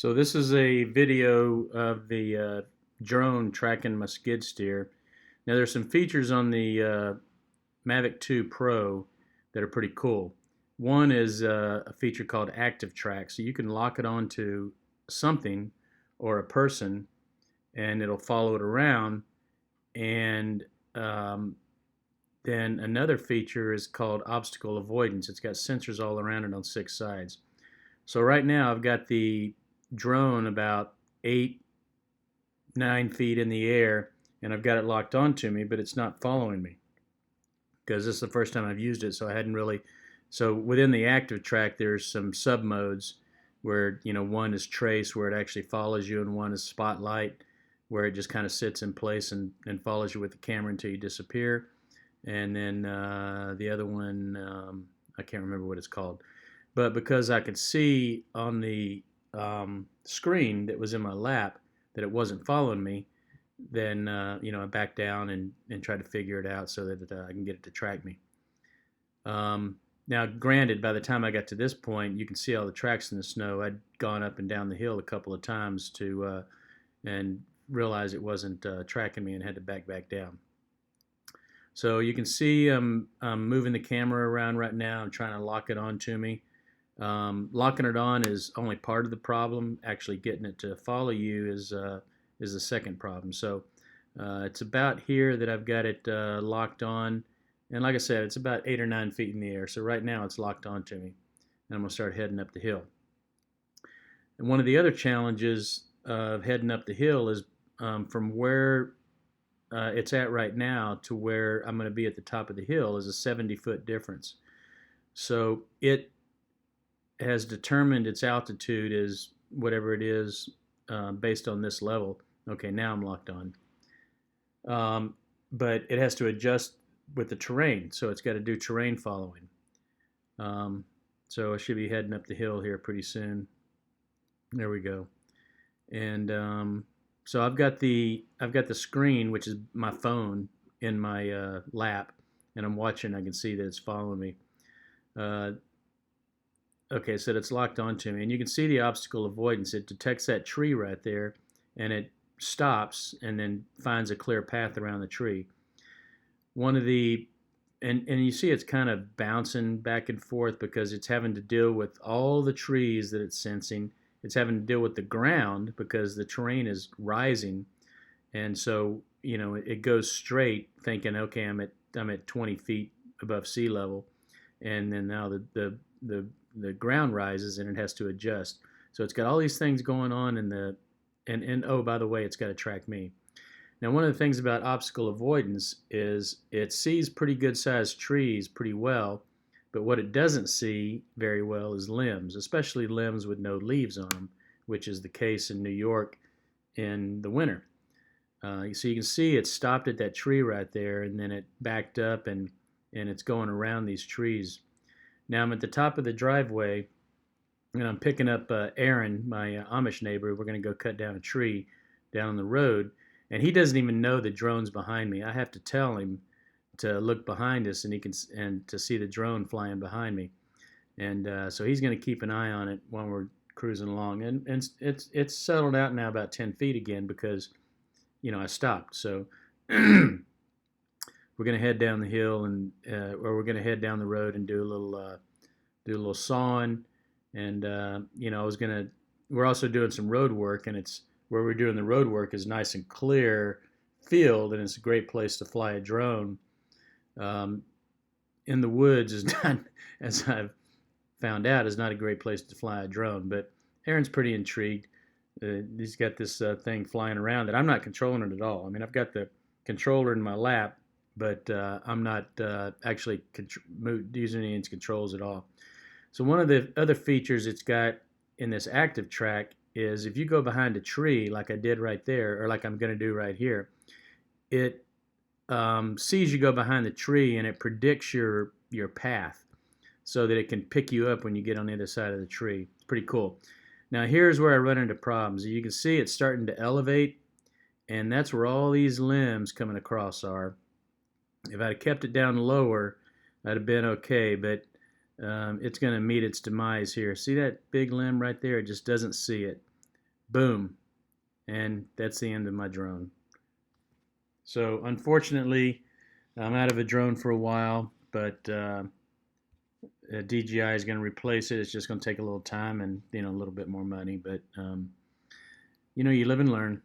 So this is a video of the drone tracking my skid steer. Now there's some features on the Mavic 2 Pro that are pretty cool. One is a feature called Active Track, so you can lock it onto something or a person, and it'll follow it around. And then another feature is called Obstacle Avoidance. It's got sensors all around it on 6 sides. So right now I've got the drone about 8, 9 feet in the air, and I've got it locked onto me, but it's not following me because this is the first time I've used it, so I hadn't really. So within the active track, there's some sub modes where one is trace, where it actually follows you, and one is spotlight, where it just kind of sits in place and follows you with the camera until you disappear. And then the other one, I can't remember what it's called. But because I could see on the screen that was in my lap that it wasn't following me, then I backed down and tried to figure it out so that I can get it to track me. Now, granted, by the time I got to this point, you can see all the tracks in the snow. I'd gone up and down the hill a couple of times and realized it wasn't tracking me and had to back down. So you can see I'm moving the camera around right now. I'm trying to lock it onto me. Locking it on is only part of the problem. Actually getting it to follow you is the second problem. So it's about here that I've got it locked on. And like I said, it's about 8 or 9 feet in the air. So right now it's locked onto me. And I'm going to start heading up the hill. And one of the other challenges of heading up the hill is from where it's at right now to where I'm going to be at the top of the hill is a 70-foot difference. So it has determined its altitude is whatever it is based on this level. Okay, now I'm locked on. But it has to adjust with the terrain, so it's got to do terrain following. So I should be heading up the hill here pretty soon. There we go. And so I've got the screen, which is my phone, in my lap, and I'm watching. I can see that it's following me. Okay, so it's locked onto me, and you can see the obstacle avoidance. It detects that tree right there, and it stops and then finds a clear path around the tree. One of the and you see it's kind of bouncing back and forth because it's having to deal with all the trees that it's sensing. It's having to deal with the ground because the terrain is rising, and so it goes straight, thinking, okay, I'm at 20 feet above sea level, and then now the ground rises and it has to adjust. So it's got all these things going on and oh, by the way, it's got to track me. Now, one of the things about obstacle avoidance is it sees pretty good sized trees pretty well, but what it doesn't see very well is limbs, especially limbs with no leaves on them, which is the case in New York in the winter. So you can see it stopped at that tree right there, and then it backed up and it's going around these trees. Now I'm at the top of the driveway, and I'm picking up Aaron, my Amish neighbor. We're going to go cut down a tree down the road, and he doesn't even know the drone's behind me. I have to tell him to look behind us, and to see the drone flying behind me. And so he's going to keep an eye on it while we're cruising along. And it's settled out now about 10 feet again because I stopped. So we're going to head down the hill or we're going to head down the road and do a little sawing. And we're also doing some road work, and it's where we're doing the road work is nice and clear field, and it's a great place to fly a drone. In the woods is not, as I've found out, is not a great place to fly a drone. But Aaron's pretty intrigued. He's got this thing flying around that I'm not controlling it at all. I mean, I've got the controller in my lap, but I'm not actually using any of its controls at all. So one of the other features it's got in this active track is if you go behind a tree, like I did right there, or like I'm going to do right here, it sees you go behind the tree, and it predicts your path so that it can pick you up when you get on the other side of the tree. It's pretty cool. Now here's where I run into problems. You can see it's starting to elevate, and that's where all these limbs coming across are. If I'd have kept it down lower, I'd have been okay, but it's going to meet its demise here. See that big limb right there? It just doesn't see it. boom, and that's the end of my drone. So unfortunately, I'm out of a drone for a while, but DJI is going to replace it. It's just going to take a little time and a little bit more money, but you live and learn.